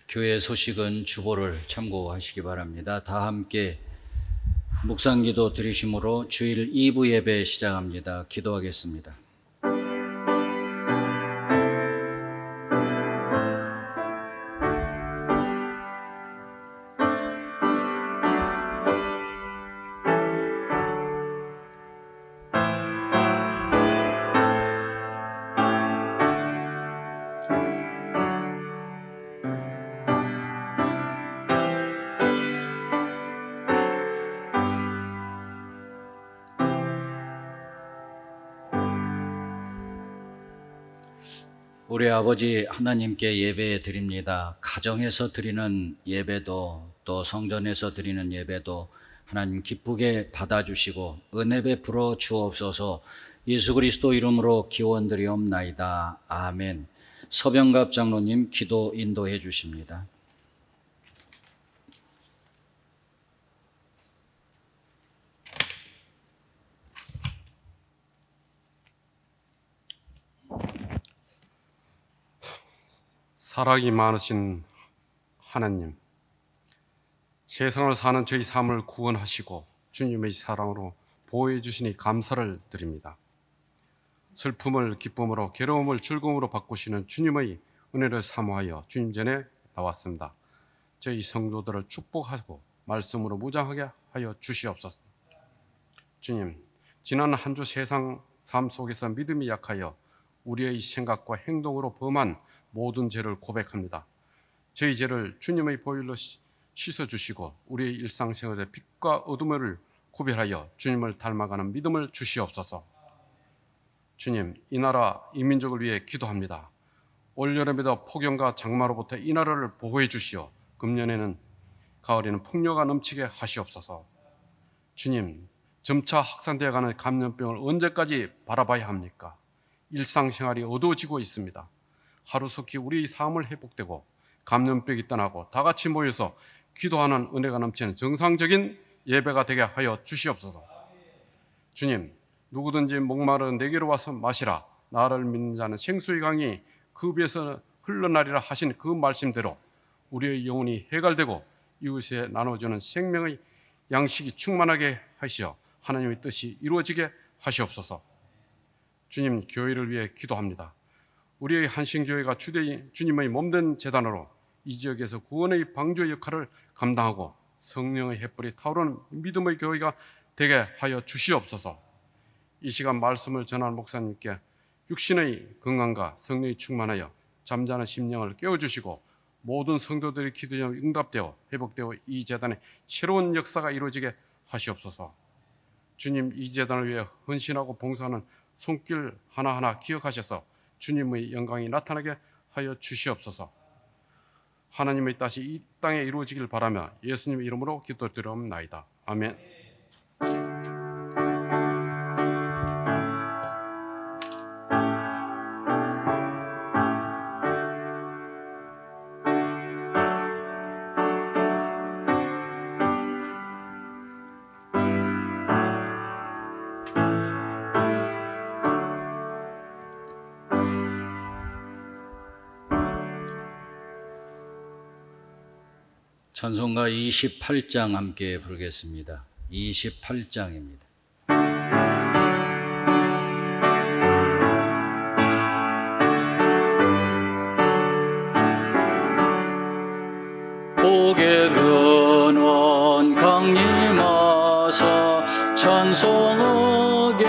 교회 소식은 주보를 참고하시기 바랍니다. 다 함께 묵상기도 드리심으로 주일 2부 예배 시작합니다. 기도하겠습니다. 우리 아버지 하나님께 예배 드립니다. 가정에서 드리는 예배도 또 성전에서 드리는 예배도 하나님 기쁘게 받아주시고 은혜 베풀어 주옵소서. 예수 그리스도 이름으로 기원드리옵나이다. 아멘. 서병갑 장로님 기도 인도해 주십니다. 사랑이 많으신 하나님, 세상을 사는 저희 삶을 구원하시고 주님의 사랑으로 보호해 주시니 감사를 드립니다. 슬픔을 기쁨으로, 괴로움을 즐거움으로 바꾸시는 주님의 은혜를 사모하여 주님 전에 나왔습니다. 저희 성도들을 축복하고 말씀으로 무장하게 하여 주시옵소서. 주님, 지난 한 주 세상 삶 속에서 믿음이 약하여 우리의 생각과 행동으로 범한 모든 죄를 고백합니다. 저희 죄를 주님의 보혈로 씻어주시고 우리의 일상생활의 빛과 어둠을 구별하여 주님을 닮아가는 믿음을 주시옵소서. 주님, 이 나라 이 민족을 위해 기도합니다. 올여름에도 폭염과 장마로부터 이 나라를 보호해 주시어 금년에는 가을에는 풍요가 넘치게 하시옵소서. 주님, 점차 확산되어가는 감염병을 언제까지 바라봐야 합니까? 일상생활이 어두워지고 있습니다. 하루속히 우리의 삶을 회복되고 감염병이 떠나고 다 같이 모여서 기도하는 은혜가 넘치는 정상적인 예배가 되게 하여 주시옵소서. 주님, 누구든지 목마른 내게로 와서 마시라. 나를 믿는 자는 생수의 강이 그 배에서 흘러나리라 하신 그 말씀대로 우리의 영혼이 해갈되고 이웃에 나눠주는 생명의 양식이 충만하게 하시어 하나님의 뜻이 이루어지게 하시옵소서. 주님, 교회를 위해 기도합니다. 우리의 한신교회가 주님의 몸된 재단으로 이 지역에서 구원의 방주의 역할을 감당하고 성령의 햇불이 타오르는 믿음의 교회가 되게 하여 주시옵소서. 이 시간 말씀을 전할 목사님께 육신의 건강과 성령이 충만하여 잠자는 심령을 깨워주시고 모든 성도들의 기도에 응답되어 회복되어 이 재단의 새로운 역사가 이루어지게 하시옵소서. 주님, 이 재단을 위해 헌신하고 봉사하는 손길 하나하나 기억하셔서 주님의 영광이 나타나게 하여 주시옵소서. 하나님의 뜻이 이 땅에 이루어지길 바라며 예수님의 이름으로 기도드리옵나이다. 아멘. 찬송가 28장 함께 부르겠습니다. 28장입니다. 복의 근원 강림하사 찬송하게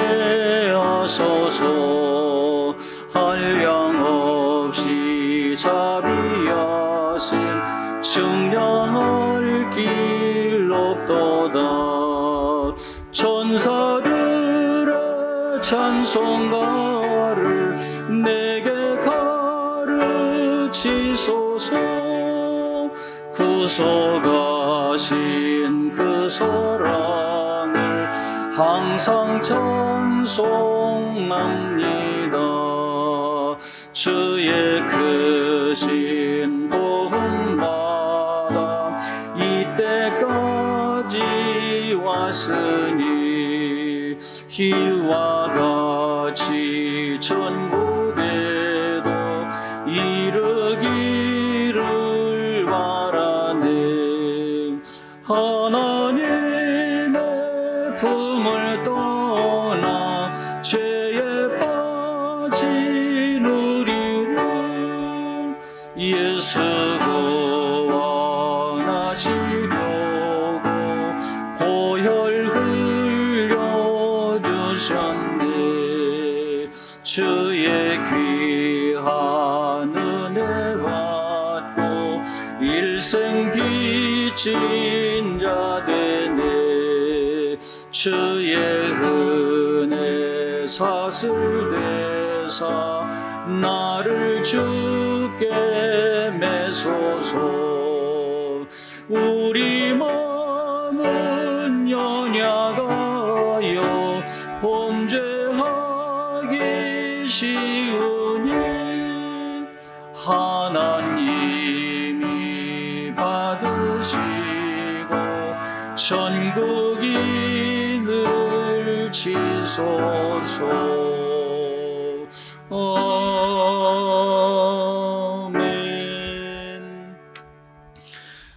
하소서. 한량 없이 자비하신 승량할 길 없도다. 천사들의 찬송가를 내게 가르치소서. 구속하신 그 사랑을 항상 찬송합니다. 주의 크신 복음받아 이때까지 왔으니 이와 같이 천국에도 이르기를 주의 귀한 은혜 받고 일생 빚진 자 되네. 주의 은혜 사슬대사 나를 주께 매소서. 우리 마음은 연약하여 범죄하기 쉬우니 하나님이 받으시고 천국이 늘 치소서. 아멘.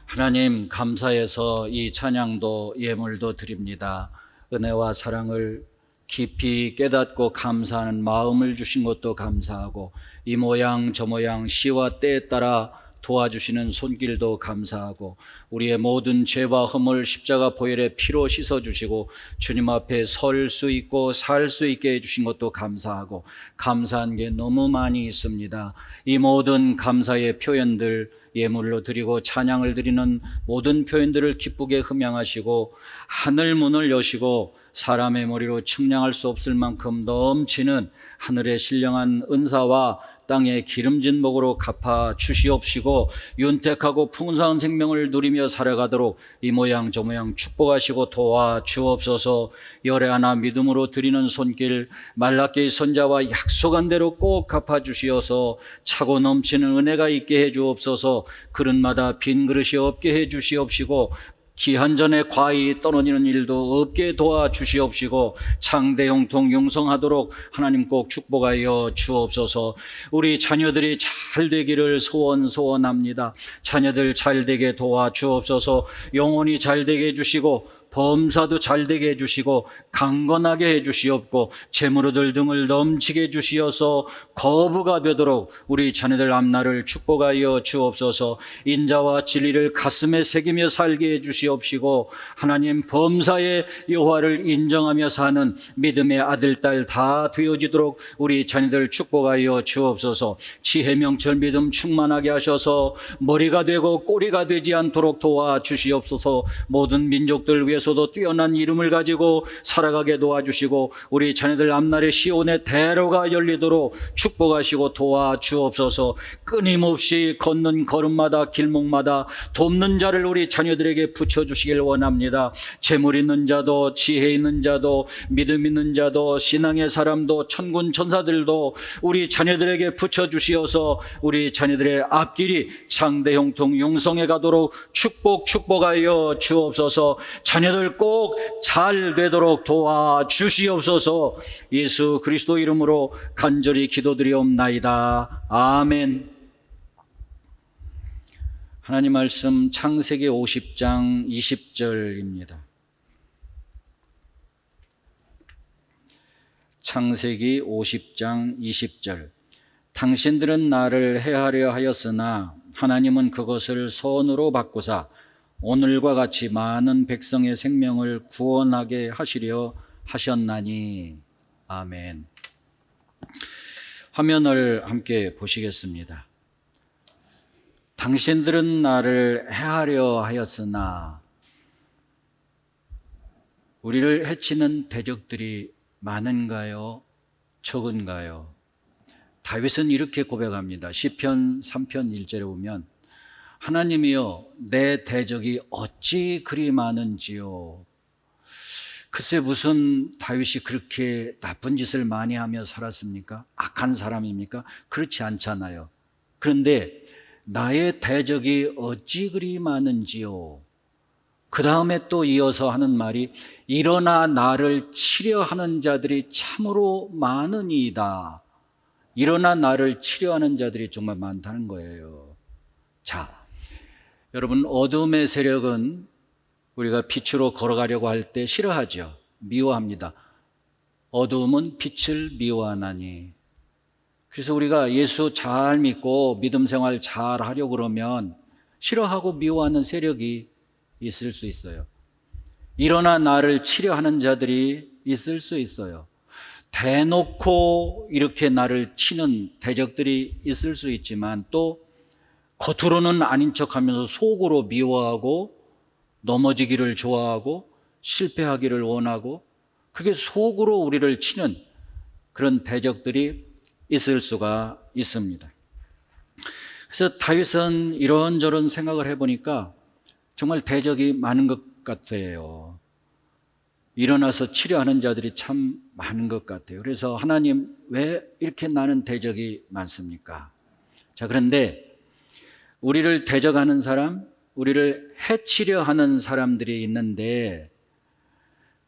하나님, 감사해서 이 찬양도 예물도 드립니다. 은혜와 사랑을 깊이 깨닫고 감사하는 마음을 주신 것도 감사하고, 이 모양 저 모양 시와 때에 따라 도와주시는 손길도 감사하고, 우리의 모든 죄와 허물 십자가 보혈의 피로 씻어주시고 주님 앞에 설 수 있고 살 수 있게 해주신 것도 감사하고, 감사한 게 너무 많이 있습니다. 이 모든 감사의 표현들 예물로 드리고 찬양을 드리는 모든 표현들을 기쁘게 흠양하시고 하늘 문을 여시고 사람의 머리로 측량할 수 없을 만큼 넘치는 하늘의 신령한 은사와 땅의 기름진 목으로 갚아 주시옵시고, 윤택하고 풍성한 생명을 누리며 살아가도록 이 모양 저 모양 축복하시고 도와 주옵소서. 열애 하나 믿음으로 드리는 손길 말라케이 선자와 약속한 대로 꼭 갚아 주시어서 차고 넘치는 은혜가 있게 해 주옵소서. 그릇마다 빈 그릇이 없게 해 주시옵시고, 기한전에 과히 떨어지는 일도 없게 도와주시옵시고, 창대 형통 용성하도록 하나님 꼭 축복하여 주옵소서. 우리 자녀들이 잘 되기를 소원합니다. 자녀들 잘 되게 도와주옵소서. 영혼이 잘 되게 해주시고 범사도 잘 되게 해주시고 강건하게 해주시옵고 재물 얻을 등을 넘치게 해주시어서 거부가 되도록 우리 자녀들 앞날을 축복하여 주옵소서. 인자와 진리를 가슴에 새기며 살게 해주시옵시고, 하나님 범사의 여호와를 인정하며 사는 믿음의 아들 딸 다 되어지도록 우리 자녀들 축복하여 주옵소서. 지혜 명철 믿음 충만하게 하셔서 머리가 되고 꼬리가 되지 않도록 도와주시옵소서. 모든 민족들 위해서도 뛰어난 이름을 가지고 살아가게 도와주시고 우리 자녀들 앞날에 시온의 대로가 열리도록 축복하시고 도와주옵소서. 끊임없이 걷는 걸음마다 길목마다 돕는 자를 우리 자녀들에게 붙여주시길 원합니다. 재물 있는 자도 지혜 있는 자도 믿음 있는 자도 신앙의 사람도 천군 천사들도 우리 자녀들에게 붙여주시어서 우리 자녀들의 앞길이 창대 형통 용성에 가도록 축복하여 주옵소서. 자녀들 꼭 잘 되도록 도와주시옵소서. 예수 그리스도 이름으로 간절히 기도드리옵나이다. 아멘. 하나님 말씀 창세기 50장 20절입니다. 창세기 50장 20절. 당신들은 나를 해하려 하였으나 하나님은 그것을 선으로 바꾸사 오늘과 같이 많은 백성의 생명을 구원하게 하시려 하셨나니. 아멘. 화면을 함께 보시겠습니다. 당신들은 나를 해하려 하였으나, 우리를 해치는 대적들이 많은가요? 적은가요? 다윗은 이렇게 고백합니다. 시편 3편 1절에 보면 하나님이여 내 대적이 어찌 그리 많은지요. 글쎄 무슨 다윗이 그렇게 나쁜 짓을 많이 하며 살았습니까? 악한 사람입니까? 그렇지 않잖아요. 그런데 나의 대적이 어찌 그리 많은지요. 그 다음에 또 이어서 하는 말이 일어나 나를 치려 하는 자들이 참으로 많으니이다. 일어나 나를 치려 하는 자들이 정말 많다는 거예요. 자, 여러분, 어둠의 세력은 우리가 빛으로 걸어가려고 할 때 싫어하죠. 미워합니다. 어둠은 빛을 미워하나니. 그래서 우리가 예수 잘 믿고 믿음 생활 잘 하려고 그러면 싫어하고 미워하는 세력이 있을 수 있어요. 일어나 나를 치려 하는 자들이 있을 수 있어요. 대놓고 이렇게 나를 치는 대적들이 있을 수 있지만 또 겉으로는 아닌 척하면서 속으로 미워하고 넘어지기를 좋아하고 실패하기를 원하고 그게 속으로 우리를 치는 그런 대적들이 있을 수가 있습니다. 그래서 다윗은 이런저런 생각을 해보니까 정말 대적이 많은 것 같아요. 일어나서 치료하는 자들이 참 많은 것 같아요. 그래서 하나님, 왜 이렇게 나는 대적이 많습니까? 자, 그런데 우리를 대적하는 사람, 우리를 해치려 하는 사람들이 있는데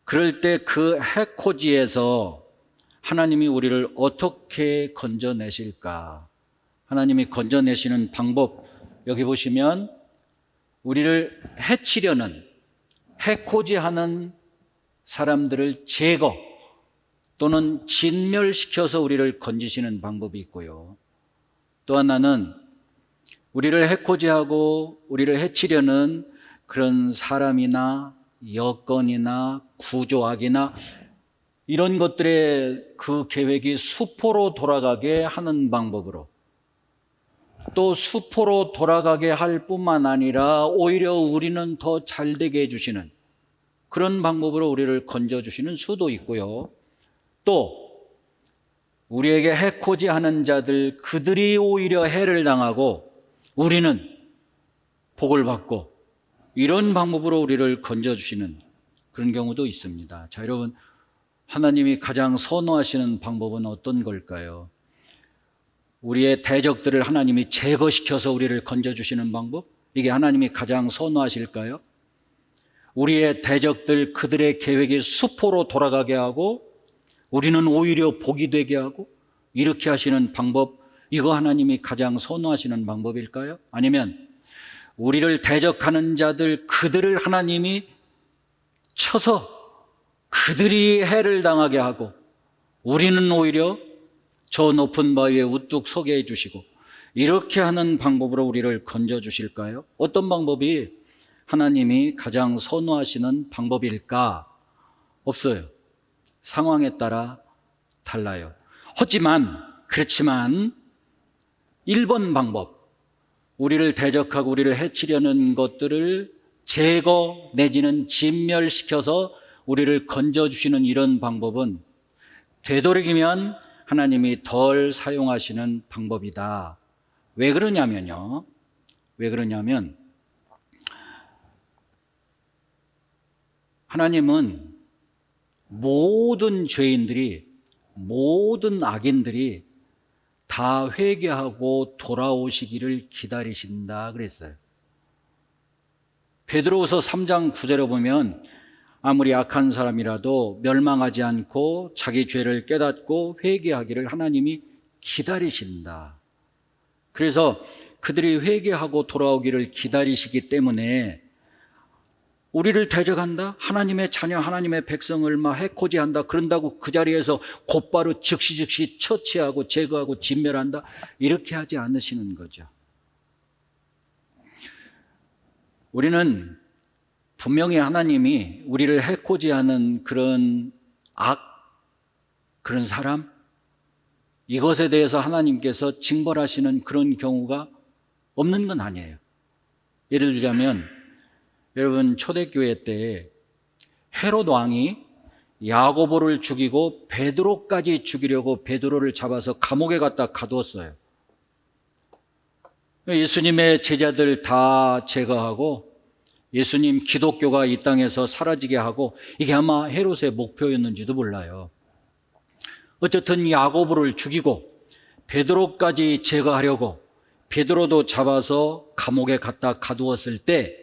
그럴 때 그 해코지에서 하나님이 우리를 어떻게 건져내실까? 하나님이 건져내시는 방법, 여기 보시면 우리를 해치려는, 해코지하는 사람들을 제거 또는 진멸시켜서 우리를 건지시는 방법이 있고요. 또 하나는 우리를 해코지하고 우리를 해치려는 그런 사람이나 여건이나 구조학이나 이런 것들의 그 계획이 수포로 돌아가게 하는 방법으로, 또 수포로 돌아가게 할 뿐만 아니라 오히려 우리는 더 잘되게 해주시는 그런 방법으로 우리를 건져주시는 수도 있고요. 또 우리에게 해코지하는 자들, 그들이 오히려 해를 당하고 우리는 복을 받고 이런 방법으로 우리를 건져주시는 그런 경우도 있습니다. 자, 여러분, 하나님이 가장 선호하시는 방법은 어떤 걸까요? 우리의 대적들을 하나님이 제거시켜서 우리를 건져주시는 방법? 이게 하나님이 가장 선호하실까요? 우리의 대적들, 그들의 계획이 수포로 돌아가게 하고 우리는 오히려 복이 되게 하고 이렇게 하시는 방법, 이거 하나님이 가장 선호하시는 방법일까요? 아니면 우리를 대적하는 자들, 그들을 하나님이 쳐서 그들이 해를 당하게 하고 우리는 오히려 저 높은 바위에 우뚝 서게 해주시고 이렇게 하는 방법으로 우리를 건져주실까요? 어떤 방법이 하나님이 가장 선호하시는 방법일까? 없어요. 상황에 따라 달라요. 그렇지만 1번 방법, 우리를 대적하고 우리를 해치려는 것들을 제거 내지는 진멸시켜서 우리를 건져주시는 이런 방법은 되도록이면 하나님이 덜 사용하시는 방법이다. 왜 그러냐면 하나님은 모든 죄인들이, 모든 악인들이 다 회개하고 돌아오시기를 기다리신다 그랬어요. 베드로후서 3장 9절에 보면 아무리 악한 사람이라도 멸망하지 않고 자기 죄를 깨닫고 회개하기를 하나님이 기다리신다. 그래서 그들이 회개하고 돌아오기를 기다리시기 때문에 우리를 대적한다? 하나님의 자녀, 하나님의 백성을 막 해코지한다? 그런다고 그 자리에서 곧바로 즉시 처치하고 제거하고 진멸한다? 이렇게 하지 않으시는 거죠. 우리는 분명히 하나님이 우리를 해코지하는 그런 그런 사람, 이것에 대해서 하나님께서 징벌하시는 그런 경우가 없는 건 아니에요. 예를 들자면 여러분, 초대교회 때 헤롯 왕이 야고보를 죽이고 베드로까지 죽이려고 베드로를 잡아서 감옥에 갖다 가두었어요. 예수님의 제자들 다 제거하고 예수님 기독교가 이 땅에서 사라지게 하고, 이게 아마 헤롯의 목표였는지도 몰라요. 어쨌든 야고보를 죽이고 베드로까지 제거하려고 베드로도 잡아서 감옥에 갖다 가두었을 때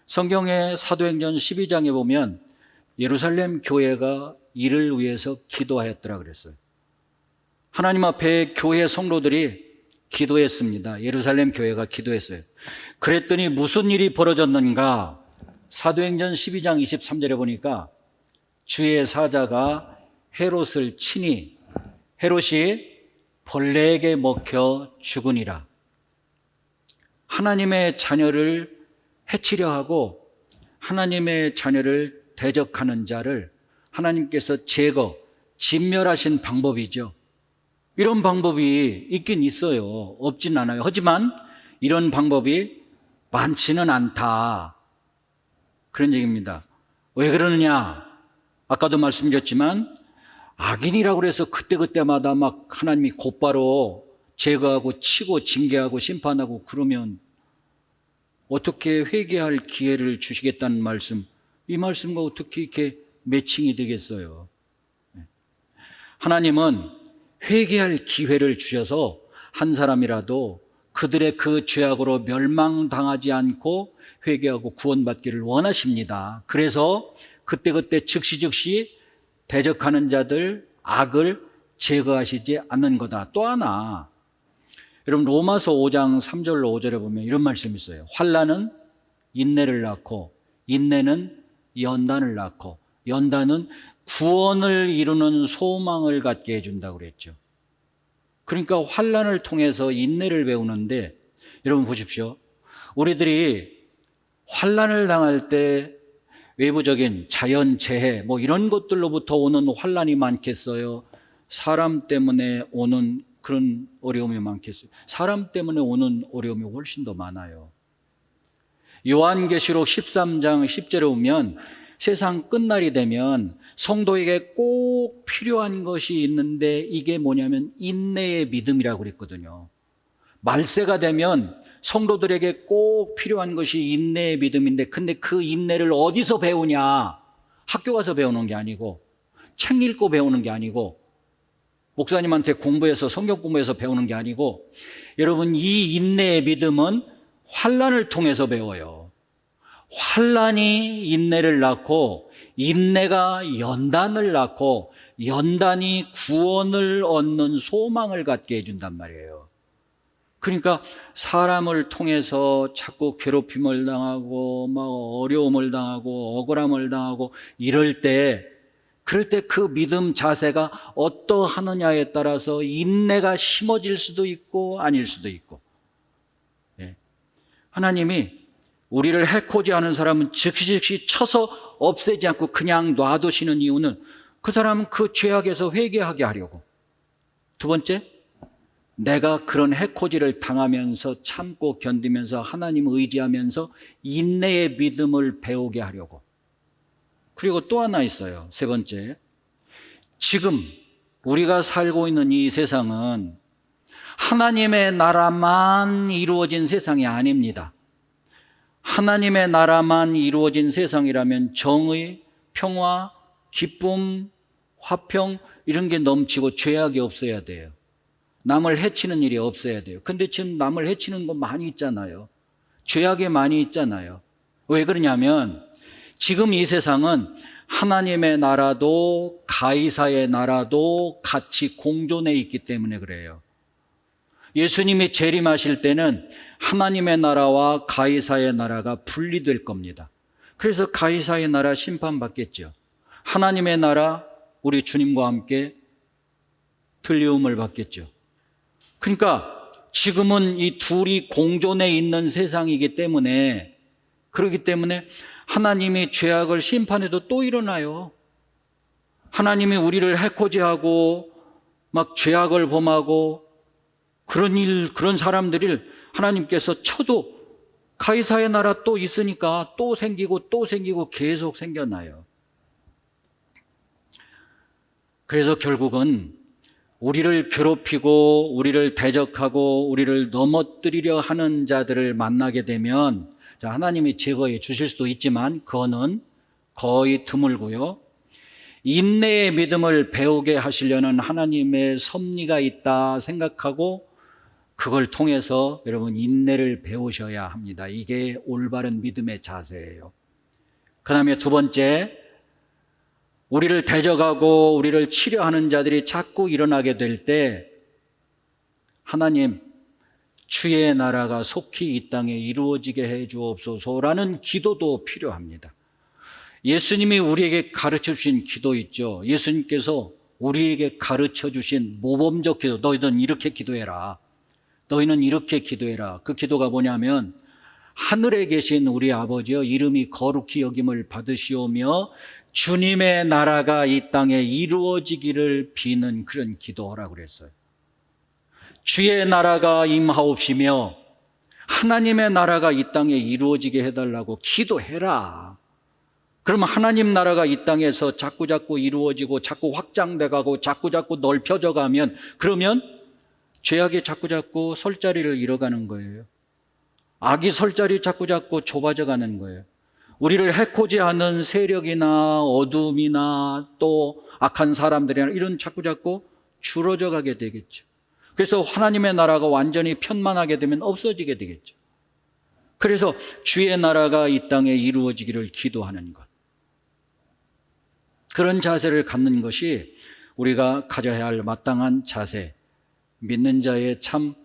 성경의 사도행전 12장에 보면 예루살렘 교회가 이를 위해서 기도하였더라 그랬어요. 하나님 앞에 교회 성도들이 기도했습니다. 예루살렘 교회가 기도했어요. 그랬더니 무슨 일이 벌어졌는가? 사도행전 12장 23절에 보니까 주의 사자가 헤롯을 치니 헤롯이 벌레에게 먹혀 죽으니라. 하나님의 자녀를 해치려 하고 하나님의 자녀를 대적하는 자를 하나님께서 제거, 진멸하신 방법이죠. 이런 방법이 있긴 있어요. 없진 않아요. 하지만 이런 방법이 많지는 않다. 그런 얘기입니다. 왜 그러느냐? 아까도 말씀드렸지만 악인이라고 해서 그때그때마다 막 하나님이 곧바로 제거하고 치고 징계하고 심판하고 그러면 어떻게 회개할 기회를 주시겠다는 말씀, 이 말씀과 어떻게 이렇게 매칭이 되겠어요? 하나님은 회개할 기회를 주셔서 한 사람이라도 그들의 그 죄악으로 멸망당하지 않고 회개하고 구원받기를 원하십니다. 그래서 그때그때 즉시 대적하는 자들, 악을 제거하시지 않는 거다. 또 하나, 여러분 로마서 5장 3절로 5절에 보면 이런 말씀이 있어요. 환난은 인내를 낳고 인내는 연단을 낳고 연단은 구원을 이루는 소망을 갖게 해준다고 그랬죠. 그러니까 환난을 통해서 인내를 배우는데, 여러분 보십시오. 우리들이 환난을 당할 때 외부적인 자연재해 뭐 이런 것들로부터 오는 환난이 많겠어요? 사람 때문에 오는 그런 어려움이 많겠어요? 사람 때문에 오는 어려움이 훨씬 더 많아요. 요한계시록 13장 10절에 보면 세상 끝날이 되면 성도에게 꼭 필요한 것이 있는데 이게 뭐냐면 인내의 믿음이라고 그랬거든요. 말세가 되면 성도들에게 꼭 필요한 것이 인내의 믿음인데, 근데 그 인내를 어디서 배우냐? 학교 가서 배우는 게 아니고, 책 읽고 배우는 게 아니고, 목사님한테 공부해서 성경 공부해서 배우는 게 아니고, 여러분 이 인내의 믿음은 환난을 통해서 배워요. 환난이 인내를 낳고 인내가 연단을 낳고 연단이 구원을 얻는 소망을 갖게 해준단 말이에요. 그러니까 사람을 통해서 자꾸 괴롭힘을 당하고 막 어려움을 당하고 억울함을 당하고 그럴 때 그 믿음 자세가 어떠하느냐에 따라서 인내가 심어질 수도 있고 아닐 수도 있고. 하나님이 우리를 해코지 하는 사람은 즉시 쳐서 없애지 않고 그냥 놔두시는 이유는 그 사람은 그 죄악에서 회개하게 하려고. 두 번째, 내가 그런 해코지를 당하면서 참고 견디면서 하나님 의지하면서 인내의 믿음을 배우게 하려고. 그리고 또 하나 있어요. 세 번째, 지금 우리가 살고 있는 이 세상은 하나님의 나라만 이루어진 세상이 아닙니다. 하나님의 나라만 이루어진 세상이라면 정의, 평화, 기쁨, 화평 이런 게 넘치고 죄악이 없어야 돼요. 남을 해치는 일이 없어야 돼요. 근데 지금 남을 해치는 거 많이 있잖아요. 죄악이 많이 있잖아요. 왜 그러냐면 지금 이 세상은 하나님의 나라도 가이사의 나라도 같이 공존해 있기 때문에 그래요. 예수님이 재림하실 때는 하나님의 나라와 가이사의 나라가 분리될 겁니다. 그래서 가이사의 나라 심판받겠죠. 하나님의 나라 우리 주님과 함께 들리움을 받겠죠. 그러니까 지금은 이 둘이 공존해 있는 세상이기 때문에, 그렇기 때문에 하나님이 죄악을 심판해도 또 일어나요. 하나님이 우리를 해코지하고 막 죄악을 범하고 그런 사람들을 하나님께서 쳐도 가이사의 나라 또 있으니까 또 생기고 계속 생겨나요. 그래서 결국은 우리를 괴롭히고 우리를 대적하고 우리를 넘어뜨리려 하는 자들을 만나게 되면 하나님이 제거해 주실 수도 있지만 그거는 거의 드물고요. 인내의 믿음을 배우게 하시려는 하나님의 섭리가 있다 생각하고 그걸 통해서 여러분 인내를 배우셔야 합니다. 이게 올바른 믿음의 자세예요. 그 다음에 두 번째, 우리를 대적하고 우리를 치려하는 자들이 자꾸 일어나게 될 때 하나님, 주의 나라가 속히 이 땅에 이루어지게 해 주옵소서라는 기도도 필요합니다. 예수님이 우리에게 가르쳐 주신 기도 있죠. 예수님께서 우리에게 가르쳐 주신 모범적 기도, 너희는 이렇게 기도해라. 너희는 이렇게 기도해라. 그 기도가 뭐냐면 하늘에 계신 우리 아버지여 이름이 거룩히 여김을 받으시오며 주님의 나라가 이 땅에 이루어지기를 비는 그런 기도하라고 그랬어요. 주의 나라가 임하옵시며 하나님의 나라가 이 땅에 이루어지게 해달라고 기도해라. 그러면 하나님 나라가 이 땅에서 자꾸자꾸 이루어지고 자꾸 확장돼 가고 자꾸자꾸 넓혀져 가면, 그러면 죄악이 자꾸자꾸 설 자리를 잃어가는 거예요. 악이 설 자리 자꾸자꾸 좁아져 가는 거예요. 우리를 해코지하는 세력이나 어둠이나 또 악한 사람들이나 이런 자꾸자꾸 줄어져 가게 되겠죠. 그래서 하나님의 나라가 완전히 편만하게 되면 없어지게 되겠죠. 그래서 주의 나라가 이 땅에 이루어지기를 기도하는 것, 그런 자세를 갖는 것이 우리가 가져야 할 마땅한 자세, 믿는 자의 참된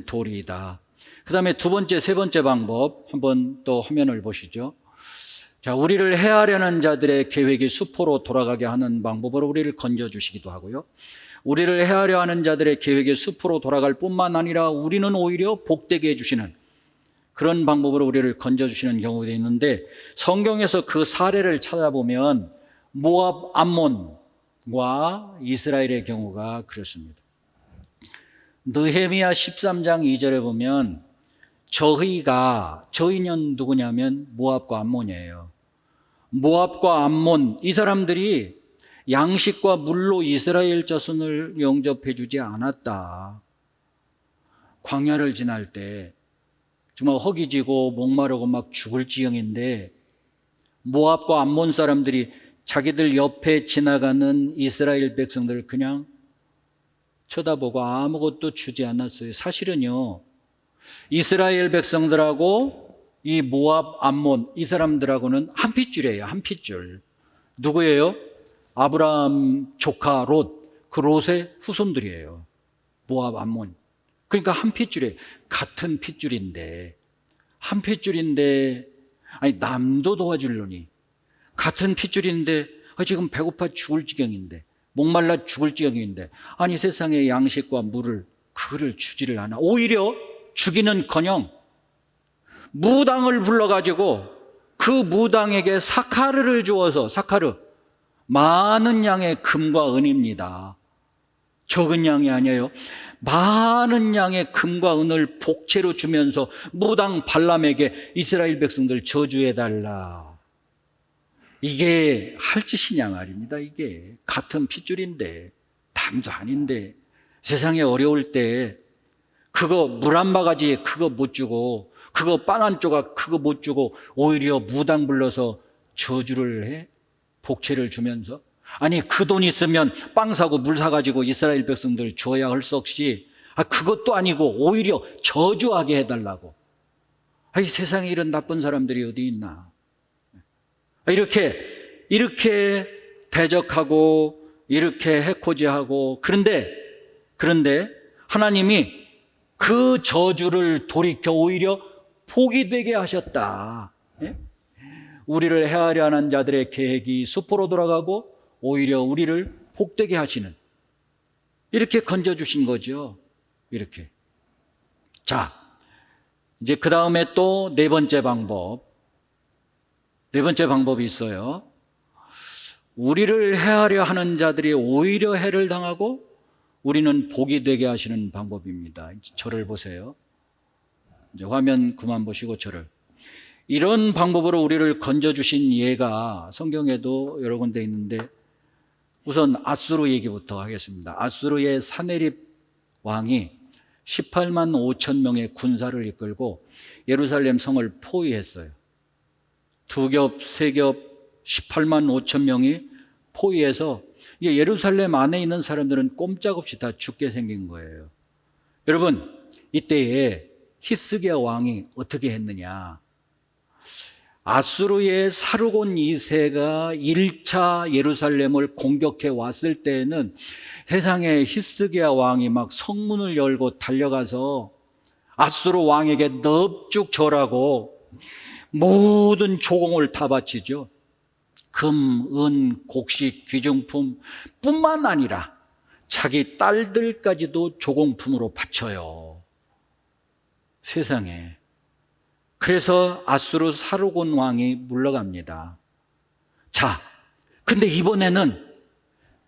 도리이다. 그 다음에 두 번째, 세 번째 방법 한번 또 화면을 보시죠. 자, 우리를 해하려는 자들의 계획이 수포로 돌아가게 하는 방법으로 우리를 건져주시기도 하고요. 우리를 해하려 하는 자들의 계획이 수포로 돌아갈 뿐만 아니라 우리는 오히려 복되게 해주시는 그런 방법으로 우리를 건져주시는 경우도 있는데, 성경에서 그 사례를 찾아보면 모압, 암몬과 이스라엘의 경우가 그렇습니다. 느헤미야 13장 2절에 보면 저희는 누구냐면 모압과 암몬이에요. 모압과 암몬, 이 사람들이 양식과 물로 이스라엘 자손을 영접해 주지 않았다. 광야를 지날 때 정말 허기지고 목마르고 막 죽을 지경인데 모압과 암몬 사람들이 자기들 옆에 지나가는 이스라엘 백성들을 그냥 쳐다보고 아무것도 주지 않았어요. 사실은요, 이스라엘 백성들하고 이 모압, 암몬, 이 사람들하고는 한 핏줄이에요. 한 핏줄. 누구예요? 아브라함 조카 롯, 그 롯의 후손들이에요. 모압, 암몬. 그러니까 한 핏줄이에요. 같은 핏줄인데, 한 핏줄인데, 아니 남도 도와주려니 같은 핏줄인데 지금 배고파 죽을 지경인데, 목말라 죽을 지경인데, 아니 세상에 양식과 물을 그를 주지를 않아. 오히려 주기는커녕 무당을 불러가지고 그 무당에게 사카르를 주어서, 사카르, 많은 양의 금과 은입니다. 적은 양이 아니에요. 많은 양의 금과 은을 복채로 주면서 무당 발람에게 이스라엘 백성들 저주해달라. 이게 할 짓이냐 말입니다. 이게 같은 핏줄인데, 남도 아닌데, 세상에 어려울 때 그거 물 한 바가지 그거 못 주고, 그거 빵 한 조각 그거 못 주고, 오히려 무당 불러서 저주를 해? 복채를 주면서. 아니 그 돈 있으면 빵 사고 물 사가지고 이스라엘 백성들 줘야 할 수 없이, 그것도 아니고 오히려 저주하게 해달라고. 이 세상에 이런 나쁜 사람들이 어디 있나. 이렇게 대적하고 이렇게 해코지하고, 그런데 하나님이 그 저주를 돌이켜 오히려 복이 되게 하셨다. 우리를 해하려 하는 자들의 계획이 수포로 돌아가고 오히려 우리를 복되게 하시는, 이렇게 건져주신 거죠. 이렇게. 자, 이제 그 다음에 또 네 번째 방법이 있어요. 우리를 해하려 하는 자들이 오히려 해를 당하고 우리는 복이 되게 하시는 방법입니다. 저를 보세요. 이제 화면 그만 보시고 저를. 이런 방법으로 우리를 건져주신 예가 성경에도 여러 군데 있는데, 우선 아수르 얘기부터 하겠습니다. 아수르의 사네립 왕이 18만 5천 명의 군사를 이끌고 예루살렘 성을 포위했어요. 두 겹, 세 겹, 18만 5천 명이 포위해서 예루살렘 안에 있는 사람들은 꼼짝없이 다 죽게 생긴 거예요. 여러분, 이때에 히스기야 왕이 어떻게 했느냐? 아수르의 사르곤 2세가 1차 예루살렘을 공격해 왔을 때에는 세상에 히스기야 왕이 막 성문을 열고 달려가서 아수르 왕에게 넙죽 절하고 모든 조공을 다 바치죠. 금, 은, 곡식, 귀중품 뿐만 아니라 자기 딸들까지도 조공품으로 바쳐요. 세상에. 그래서 아수르 사르곤 왕이 물러갑니다. 자, 근데 이번에는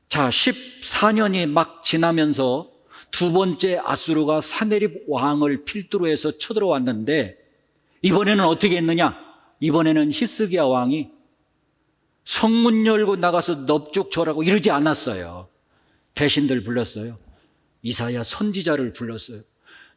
14년이 막 지나면서 두 번째 아수르가 사네립 왕을 필두로 해서 쳐들어왔는데 이번에는 어떻게 했느냐? 이번에는 히스기야 왕이 성문 열고 나가서 넙죽 절하고 이러지 않았어요. 대신들 불렀어요. 이사야 선지자를 불렀어요.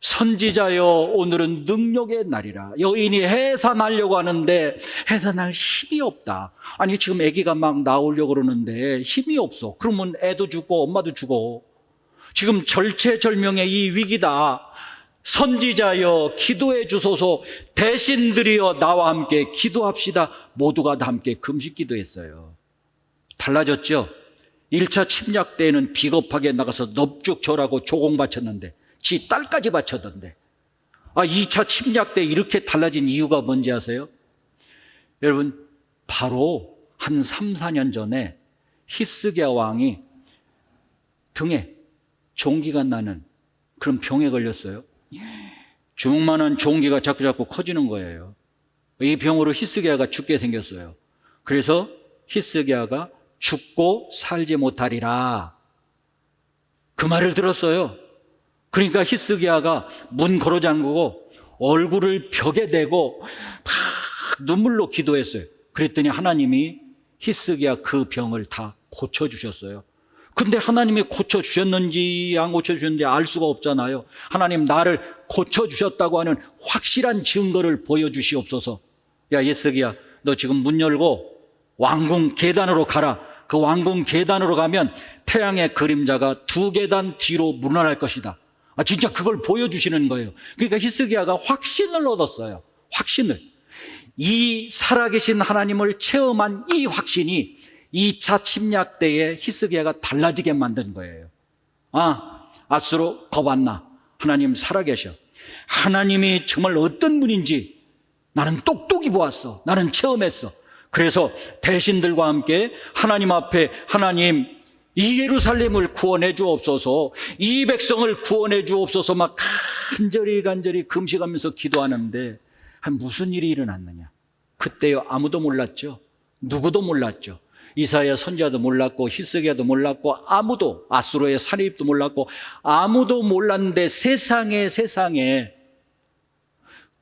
선지자여, 오늘은 능력의 날이라. 여인이 해산하려고 하는데 해산할 힘이 없다. 아니 지금 아기가 막 나오려고 그러는데 힘이 없어. 그러면 애도 죽고 엄마도 죽어. 지금 절체절명의 이 위기다. 선지자여, 기도해 주소서. 대신들이여, 나와 함께 기도합시다. 모두가 다 함께 금식 기도했어요. 달라졌죠? 1차 침략 때에는 비겁하게 나가서 넙죽 절하고 조공 바쳤는데 지 딸까지 바쳤던데 2차 침략 때 이렇게 달라진 이유가 뭔지 아세요? 여러분, 바로 한 3, 4년 전에 히스기야 왕이 등에 종기가 나는 그런 병에 걸렸어요. 주먹만한 종기가 자꾸 커지는 거예요. 이 병으로 히스기야가 죽게 생겼어요. 그래서 히스기야가 죽고 살지 못하리라, 그 말을 들었어요. 그러니까 히스기야가 문 걸어 잠그고 얼굴을 벽에 대고 막 눈물로 기도했어요. 그랬더니 하나님이 히스기야 그 병을 다 고쳐주셨어요. 근데 하나님이 고쳐주셨는지 안 고쳐주셨는지 알 수가 없잖아요. 하나님, 나를 고쳐주셨다고 하는 확실한 증거를 보여주시옵소서. 야 히스기야, 너 지금 문 열고 왕궁 계단으로 가라. 그 왕궁 계단으로 가면 태양의 그림자가 2계단 뒤로 물러날 것이다. 진짜 그걸 보여주시는 거예요. 그러니까 히스기야가 확신을 얻었어요. 확신을. 이 살아계신 하나님을 체험한 이 확신이 2차 침략 때에 히스기야가 달라지게 만든 거예요. 아수르 겁안나. 하나님 살아계셔. 하나님이 정말 어떤 분인지 나는 똑똑히 보았어. 나는 체험했어. 그래서 대신들과 함께 하나님 앞에, 하나님, 이 예루살렘을 구원해 주옵소서, 이 백성을 구원해 주옵소서 막 간절히 금식하면서 기도하는데 무슨 일이 일어났느냐? 그때요, 아무도 몰랐죠. 누구도 몰랐죠. 이사야 선지자도 몰랐고 히스기야도 몰랐고 아무도, 아수르의 사내입도 몰랐고 아무도 몰랐는데 세상에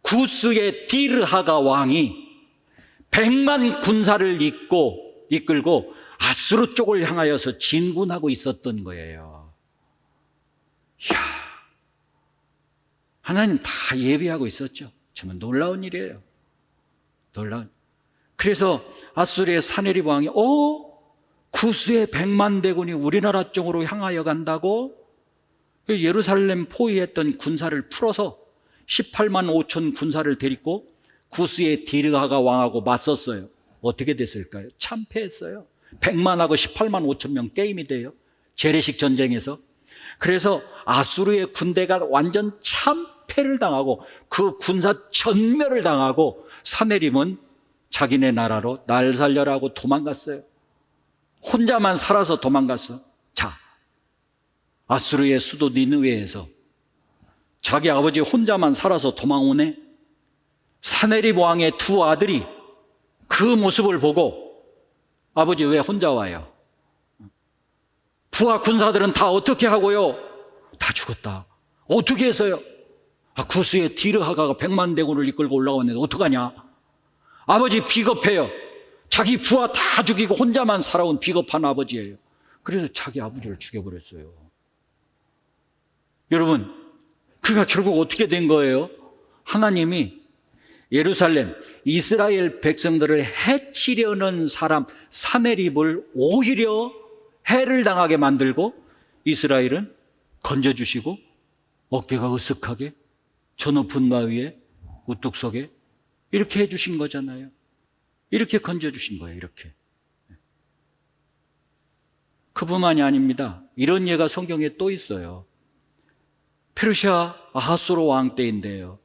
구스의 디르하가 왕이 100만 군사를 이끌고 아수르 쪽을 향하여서 진군하고 있었던 거예요. 이야, 하나님 다 예비하고 있었죠. 정말 놀라운 일이에요. 그래서 아수르의 사네립 왕이 구스의 100만 대군이 우리나라 쪽으로 향하여 간다고 예루살렘 포위했던 군사를 풀어서 18만 5천 군사를 데리고 구스의 디르하가 왕하고 맞섰어요. 어떻게 됐을까요? 참패했어요. 100만하고 18만 5천 명 게임이 돼요. 재래식 전쟁에서. 그래서 아수르의 군대가 완전 참패를 당하고 그 군사 전멸을 당하고 사네립은 자기네 나라로 날 살려라고 도망갔어요. 혼자만 살아서 도망갔어. 자, 아수르의 수도 니느웨에서 자기 아버지 혼자만 살아서 도망오네. 사네립 왕의 두 아들이 그 모습을 보고, 아버지 왜 혼자 와요? 부하 군사들은 다 어떻게 하고요? 다 죽었다. 어떻게 해서요? 구스의 디르하가가 100만 대군을 이끌고 올라왔는데 어떡하냐? 아버지 비겁해요. 자기 부하 다 죽이고 혼자만 살아온 비겁한 아버지예요. 그래서 자기 아버지를 죽여버렸어요. 여러분, 그가 결국 어떻게 된 거예요? 하나님이 예루살렘, 이스라엘 백성들을 해치려는 사람 사네립을 오히려 해를 당하게 만들고 이스라엘은 건져주시고 어깨가 으쓱하게 저 높은 마 위에 우뚝 서게 이렇게 해주신 거잖아요. 이렇게 건져주신 거예요. 이렇게. 그뿐만이 아닙니다. 이런 예가 성경에 또 있어요. 페르시아 아하스로 왕 때인데요.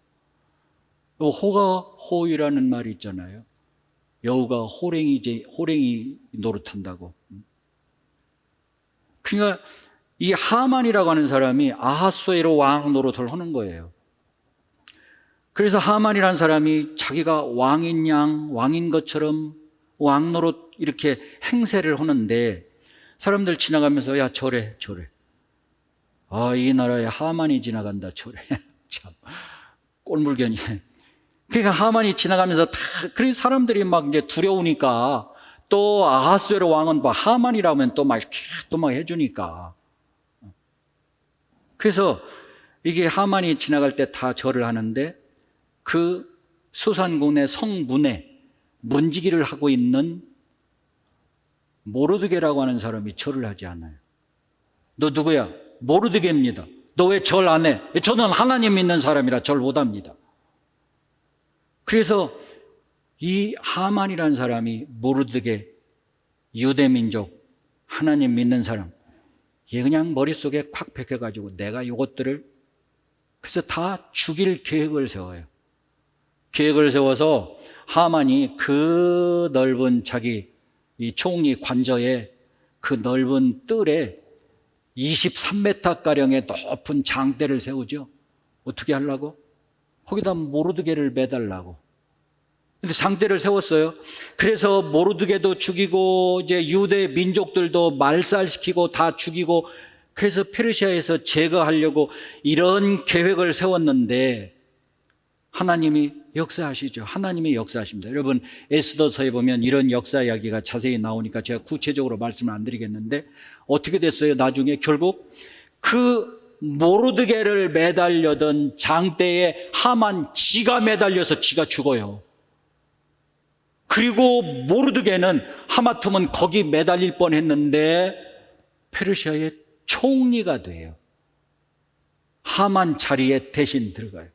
호가호위라는 말이 있잖아요. 여우가 호랭이 노릇한다고. 그러니까 이 하만이라고 하는 사람이 아하수에로 왕 노릇을 하는 거예요. 그래서 하만이라는 사람이 자기가 왕인 것처럼 왕노릇 이렇게 행세를 하는데 사람들 지나가면서 야 저래 아, 이 나라에 하만이 지나간다 저래 참 꼴물견이. 그러니까 하만이 지나가면서 다 그래서 사람들이 막 이제 두려우니까 또 아하스웨로 왕은 뭐 하만이라면 또 막 해주니까. 그래서 이게 하만이 지나갈 때 다 절을 하는데 그 수산궁의 성문에 문지기를 하고 있는 모르드게라고 하는 사람이 절을 하지 않아요. 너 누구야? 모르드게입니다. 너 왜 절 안 해? 저는 하나님 믿는 사람이라 절 못합니다. 그래서 이 하만이라는 사람이 모르드게, 유대민족, 하나님 믿는 사람, 얘 그냥 머릿속에 콱 박혀가지고 내가 이것들을 그래서 다 죽일 계획을 세워요. 계획을 세워서 하만이 그 넓은 자기 이 총리 관저에 그 넓은 뜰에 23m가량의 높은 장대를 세우죠. 어떻게 하려고? 거기다 모르드게를 매달라고. 근데 장대를 세웠어요. 그래서 모르드게도 죽이고 이제 유대 민족들도 말살시키고 다 죽이고 그래서 페르시아에서 제거하려고 이런 계획을 세웠는데 하나님이 역사하시죠. 하나님이 역사하십니다. 여러분 에스더서에 보면 이런 역사 이야기가 자세히 나오니까 제가 구체적으로 말씀을 안 드리겠는데 어떻게 됐어요? 나중에 결국 그 모르드게를 매달려던 장대에 하만 지가 매달려서 지가 죽어요. 그리고 모르드게는 하마터면 거기 매달릴 뻔했는데 페르시아의 총리가 돼요. 하만 자리에 대신 들어가요.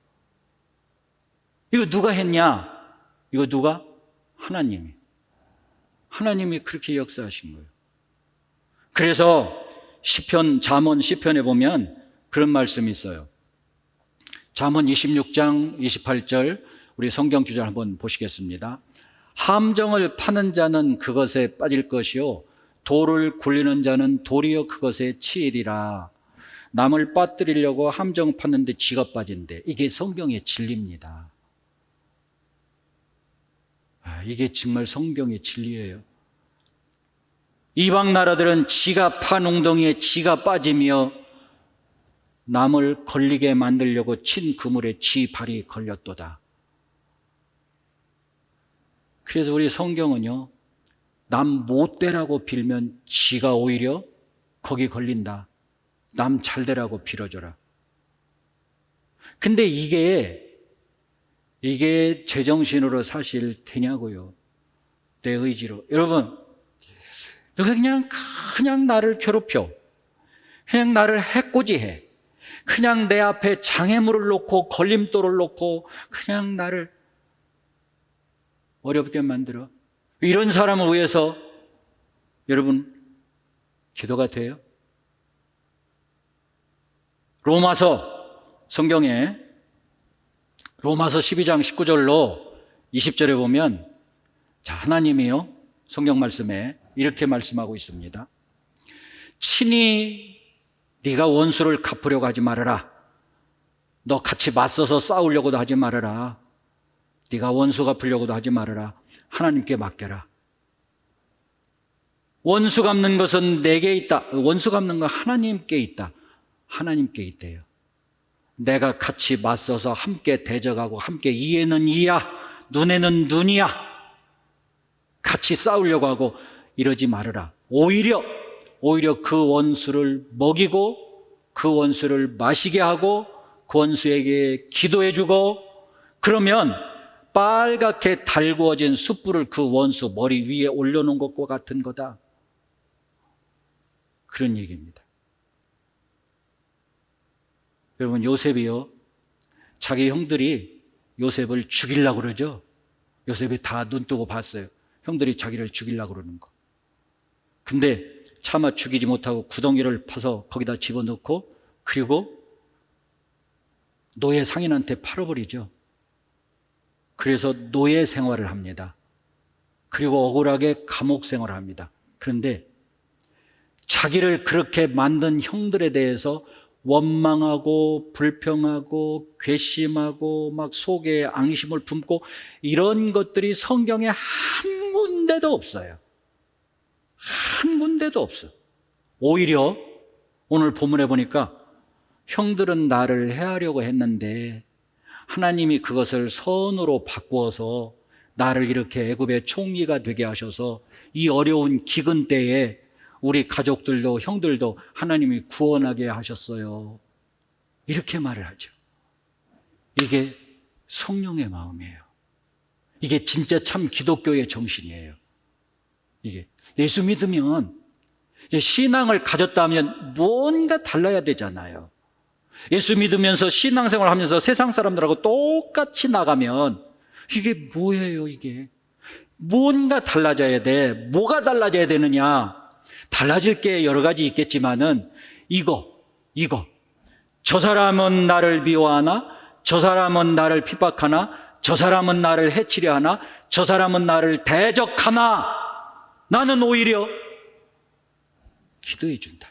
이거 누가 했냐? 이거 누가? 하나님이. 하나님이 그렇게 역사하신 거예요. 그래서 시편, 잠언 시편에 보면 그런 말씀이 있어요. 잠언 26장 28절 우리 성경 구절 한번 보시겠습니다. 함정을 파는 자는 그것에 빠질 것이요 돌을 굴리는 자는 도리어 그것에 치이리라. 남을 빠뜨리려고 함정 파는데 지가 빠진대. 이게 성경의 진리입니다. 이게 정말 성경의 진리예요. 이방 나라들은 지가 판 웅덩이에 지가 빠지며 남을 걸리게 만들려고 친 그물에 지 발이 걸렸도다. 그래서 우리 성경은요, 남 못되라고 빌면 지가 오히려 거기 걸린다. 남 잘되라고 빌어줘라. 근데 이게 제정신으로 사실 되냐고요. 내 의지로. 여러분, 너가 그냥 나를 괴롭혀. 그냥 나를 해코지해. 그냥 내 앞에 장애물을 놓고 걸림돌을 놓고 그냥 나를 어렵게 만들어. 이런 사람을 위해서 여러분 기도가 돼요? 로마서 성경에 로마서 12장 19절로 20절에 보면 자, 하나님이요 성경 말씀에 이렇게 말씀하고 있습니다. 친히 네가 원수를 갚으려고 하지 말아라. 너 같이 맞서서 싸우려고도 하지 말아라. 네가 원수 갚으려고도 하지 말아라. 하나님께 맡겨라. 원수 갚는 것은 내게 있다. 원수 갚는 건 하나님께 있다. 하나님께 있대요. 내가 같이 맞서서 함께 대적하고 함께 이에는 이야, 눈에는 눈이야. 같이 싸우려고 하고 이러지 말아라. 오히려 그 원수를 먹이고 그 원수를 마시게 하고 그 원수에게 기도해주고 그러면 빨갛게 달구어진 숯불을 그 원수 머리 위에 올려놓은 것과 같은 거다. 그런 얘기입니다. 여러분 요셉이요 자기 형들이 요셉을 죽이려고 그러죠. 요셉이 다 눈뜨고 봤어요. 형들이 자기를 죽이려고 그러는 거. 근데 차마 죽이지 못하고 구덩이를 파서 거기다 집어넣고 그리고 노예 상인한테 팔아버리죠. 그래서 노예 생활을 합니다. 그리고 억울하게 감옥 생활을 합니다. 그런데 자기를 그렇게 만든 형들에 대해서 원망하고 불평하고 괘씸하고 막 속에 앙심을 품고 이런 것들이 성경에 한 군데도 없어요. 한 군데도 없어. 오히려 오늘 본문에 보니까 형들은 나를 해하려고 했는데 하나님이 그것을 선으로 바꾸어서 나를 이렇게 애굽의 총리가 되게 하셔서 이 어려운 기근 때에 우리 가족들도 형들도 하나님이 구원하게 하셨어요. 이렇게 말을 하죠. 이게 성령의 마음이에요. 이게 진짜 참 기독교의 정신이에요. 이게 예수 믿으면 신앙을 가졌다면 뭔가 달라야 되잖아요. 예수 믿으면서 신앙생활 하면서 세상 사람들하고 똑같이 나가면 이게 뭐예요, 이게? 뭔가 달라져야 돼. 뭐가 달라져야 되느냐? 달라질 게 여러 가지 있겠지만은 이거. 저 사람은 나를 미워하나? 저 사람은 나를 핍박하나? 저 사람은 나를 해치려 하나? 저 사람은 나를 대적하나? 나는 오히려 기도해 준다.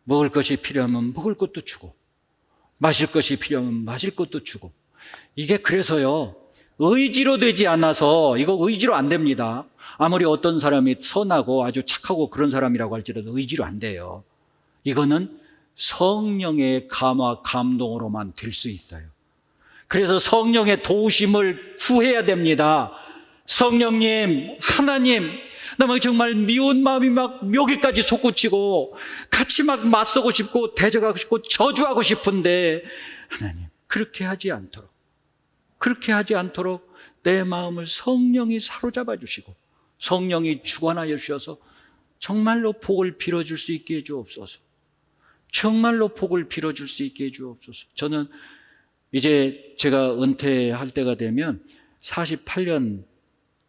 먹을 것이 필요하면 먹을 것도 주고, 마실 것이 필요하면 마실 것도 주고. 이게 그래서요, 의지로 되지 않아서, 이거 의지로 안 됩니다. 아무리 어떤 사람이 선하고 아주 착하고 그런 사람이라고 할지라도 의지로 안 돼요. 이거는 성령의 감화, 감동으로만 될 수 있어요. 그래서 성령의 도우심을 구해야 됩니다. 성령님, 하나님, 나 막 정말 미운 마음이 막 묘기까지 솟구치고 같이 막 맞서고 싶고 대적하고 싶고 저주하고 싶은데 하나님, 그렇게 하지 않도록 내 마음을 성령이 사로잡아 주시고 성령이 주관하여 주셔서 정말로 복을 빌어줄 수 있게 해주옵소서. 정말로 복을 빌어줄 수 있게 해주옵소서. 저는 이제 제가 은퇴할 때가 되면 48년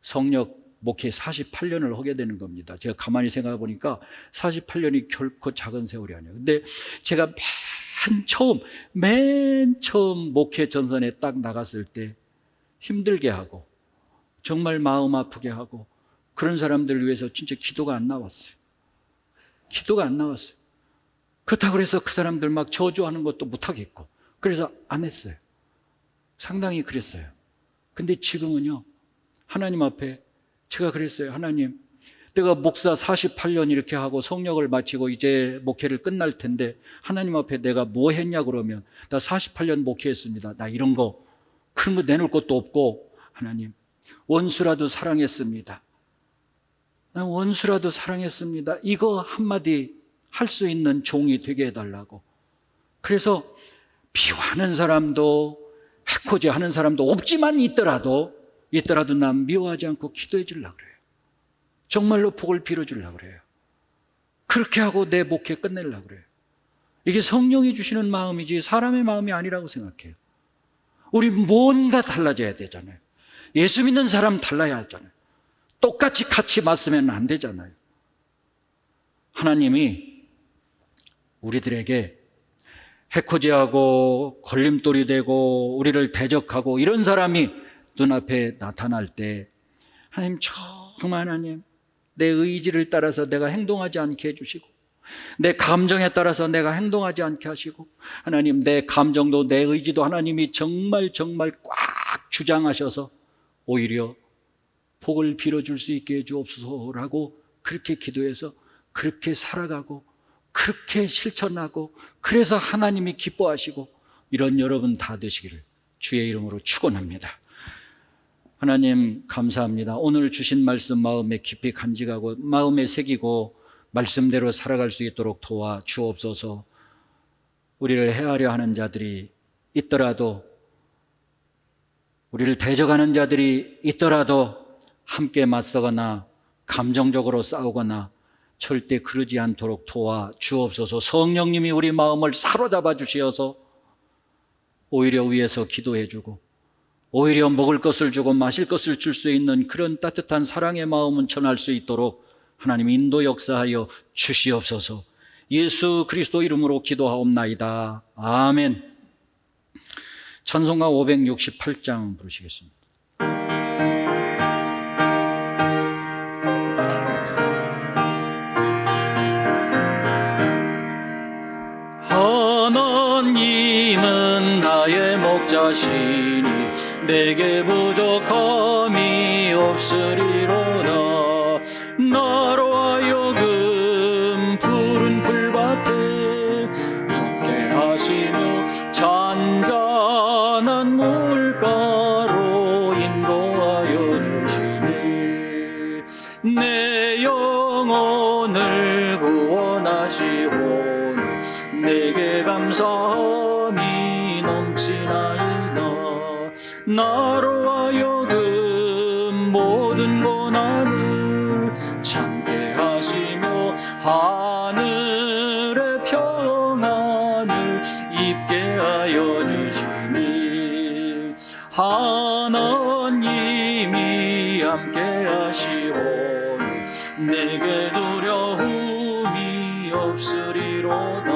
성역 목회 48년을 하게 되는 겁니다. 제가 가만히 생각해 보니까 48년이 결코 작은 세월이 아니에요. 근데 제가 맨 처음 목회 전선에 딱 나갔을 때 힘들게 하고 정말 마음 아프게 하고 그런 사람들을 위해서 진짜 기도가 안 나왔어요. 그렇다고 해서 그 사람들 막 저주하는 것도 못하겠고 그래서 안 했어요. 상당히 그랬어요. 근데 지금은요, 하나님 앞에 제가 그랬어요. 하나님, 내가 목사 48년 이렇게 하고 성역을 마치고 이제 목회를 끝날 텐데 하나님 앞에 내가 뭐 했냐 그러면 나 48년 목회했습니다. 나 이런 거 그런 거 내놓을 것도 없고 하나님, 원수라도 사랑했습니다. 난 원수라도 사랑했습니다. 이거 한마디 할 수 있는 종이 되게 해달라고. 그래서 미워하는 사람도 해코지 하는 사람도 없지만 있더라도 난 미워하지 않고 기도해 주려고 그래요. 정말로 복을 빌어주려고 그래요. 그렇게 하고 내 목회 끝내려고 그래요. 이게 성령이 주시는 마음이지 사람의 마음이 아니라고 생각해요. 우리 뭔가 달라져야 되잖아요. 예수 믿는 사람 달라야 하잖아요. 똑같이 같이 맞으면 안 되잖아요. 하나님이 우리들에게 해코지하고 걸림돌이 되고 우리를 대적하고 이런 사람이 눈앞에 나타날 때 하나님, 정말 하나님, 내 의지를 따라서 내가 행동하지 않게 해주시고 내 감정에 따라서 내가 행동하지 않게 하시고 하나님, 내 감정도 내 의지도 하나님이 정말 꽉 주장하셔서 오히려 복을 빌어줄 수 있게 해주옵소서라고 그렇게 기도해서 그렇게 살아가고 그렇게 실천하고 그래서 하나님이 기뻐하시고 이런 여러분 다 되시기를 주의 이름으로 축원합니다. 하나님 감사합니다. 오늘 주신 말씀 마음에 깊이 간직하고 마음에 새기고 말씀대로 살아갈 수 있도록 도와 주옵소서. 우리를 해하려 하는 자들이 있더라도 우리를 대적하는 자들이 있더라도 함께 맞서거나 감정적으로 싸우거나 절대 그러지 않도록 도와 주옵소서. 성령님이 우리 마음을 사로잡아 주시어서 오히려 위에서 기도해 주고 오히려 먹을 것을 주고 마실 것을 줄 수 있는 그런 따뜻한 사랑의 마음은 전할 수 있도록 하나님 인도 역사하여 주시옵소서. 예수 그리스도 이름으로 기도하옵나이다. 아멘. 찬송가 568장 부르시겠습니다. 하나님은 나의 목자시니 내게 부족함이 없으리로다. 나로 하여금 푸른 풀밭에 걷게 하시며 잔잔한 물가로 인도하여 주시니 내 영혼을 구원하시오니 내게 감사함이 넘치나이다. 나로 하여금 모든 고난을 참게 하시며 하늘의 평안을 입게 하여 주시니 하나님이 함께 하시오니 내게 두려움이 없으리로다.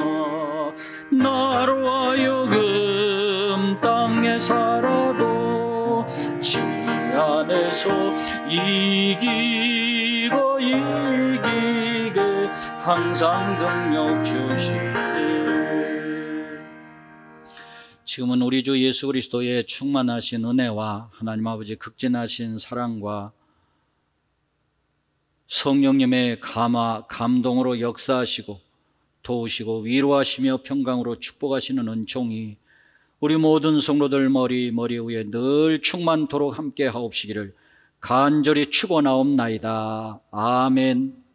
나로 하여금 땅에 살아도 지혜 안에서 이기고 이기게 항상 능력 주시네. 지금은 우리 주 예수 그리스도의 충만하신 은혜와 하나님 아버지 극진하신 사랑과 성령님의 감동으로 역사하시고 도우시고 위로하시며 평강으로 축복하시는 은총이 우리 모든 성도들 머리 위에 늘 충만토록 함께 하옵시기를 간절히 축원하옵나이다. 아멘.